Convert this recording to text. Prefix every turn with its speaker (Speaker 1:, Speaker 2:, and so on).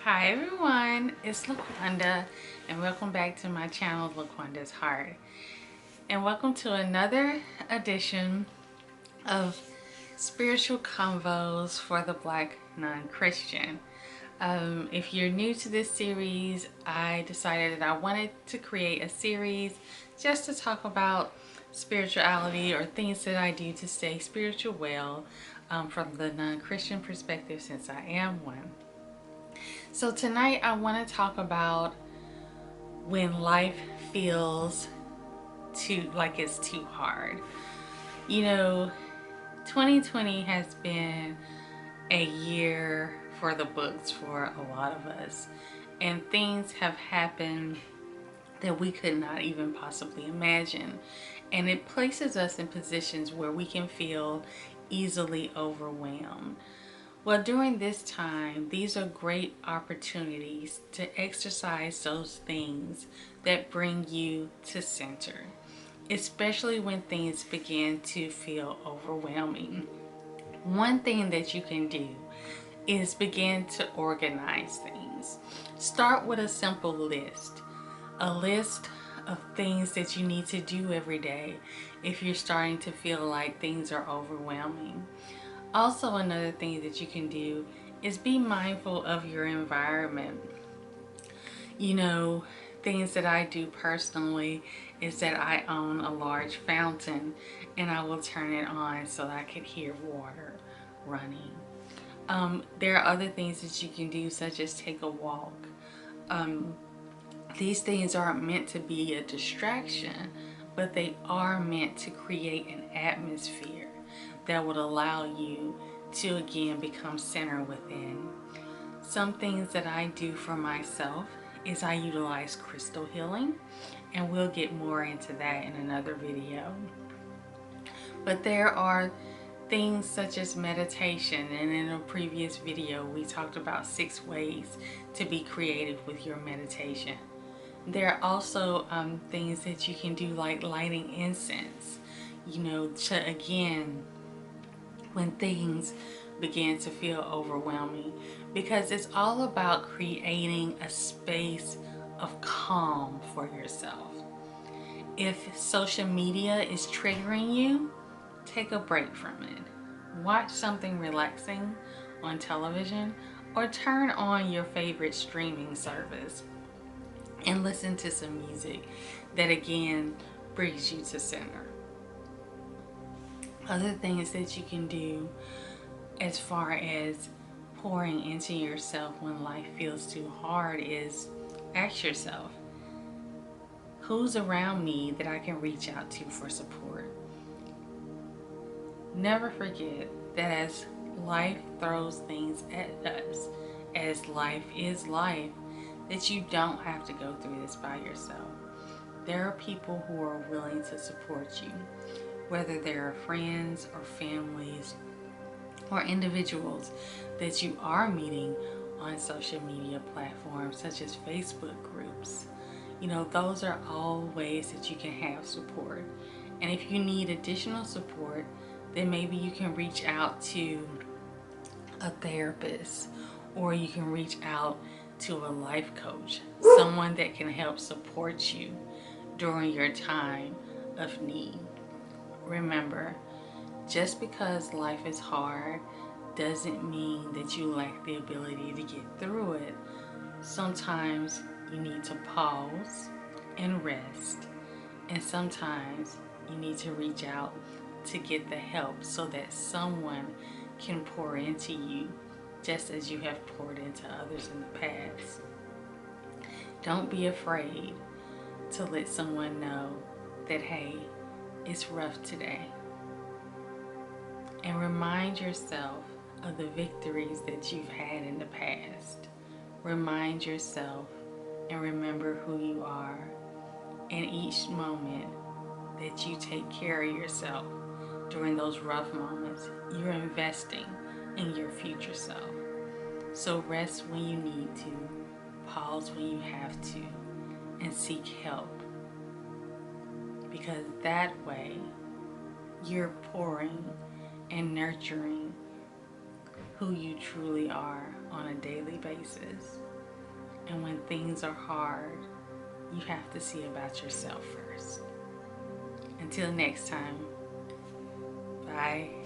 Speaker 1: Hi everyone, it's Laqwanda and welcome back to my channel, Laqwanda's Heart. And welcome to another edition of Spiritual Convos for the Black Non-Christian. If you're new to this series, I decided that I wanted to create a series just to talk about spirituality or things that I do to stay spiritual well from the non-Christian perspective, since I am one. So tonight I want to talk about when life feels like it's too hard. You know, 2020 has been a year for the books for a lot of us, and things have happened that we could not even possibly imagine, and it places us in positions where we can feel easily overwhelmed. Well, during this time, these are great opportunities to exercise those things that bring you to center, especially when things begin to feel overwhelming. One thing that you can do is begin to organize things. Start with a simple list, a list of things that you need to do every day if you're starting to feel like things are overwhelming. Also, another thing that you can do is be mindful of your environment. You know, things that I do personally is that I own a large fountain and I will turn it on so that I can hear water running. There are other things that you can do, such as take a walk. These things aren't meant to be a distraction, but they are meant to create an atmosphere that would allow you to again become centered within. Some things that I do for myself is I utilize crystal healing, and we'll get more into that in another video. But there are things such as meditation, and in a previous video we talked about 6 ways to be creative with your meditation. There are also things that you can do, like lighting incense, you know, to again, when things begin to feel overwhelming, because it's all about creating a space of calm for yourself. If social media is triggering you, take a break from it. Watch something relaxing on television or turn on your favorite streaming service and listen to some music that again brings you to center. Other things that you can do as far as pouring into yourself when life feels too hard is ask yourself, who's around me that I can reach out to for support? Never forget that as life throws things at us, as life is life, that you don't have to go through this by yourself. There are people who are willing to support you, whether they're friends or families or individuals that you are meeting on social media platforms such as Facebook groups. You know, those are all ways that you can have support. And if you need additional support, then maybe you can reach out to a therapist, or you can reach out to a life coach, someone that can help support you during your time of need. Remember, just because life is hard doesn't mean that you lack the ability to get through it. Sometimes you need to pause and rest, and sometimes you need to reach out to get the help so that someone can pour into you just as you have poured into others in the past. Don't be afraid to let someone know that, hey, it's rough today. And remind yourself of the victories that you've had in the past. Remind yourself and remember who you are. In each moment that you take care of yourself during those rough moments, you're investing in your future self. So rest when you need to, pause when you have to, and seek help. Because that way, you're pouring and nurturing who you truly are on a daily basis. And when things are hard, you have to see about yourself first. Until next time, bye.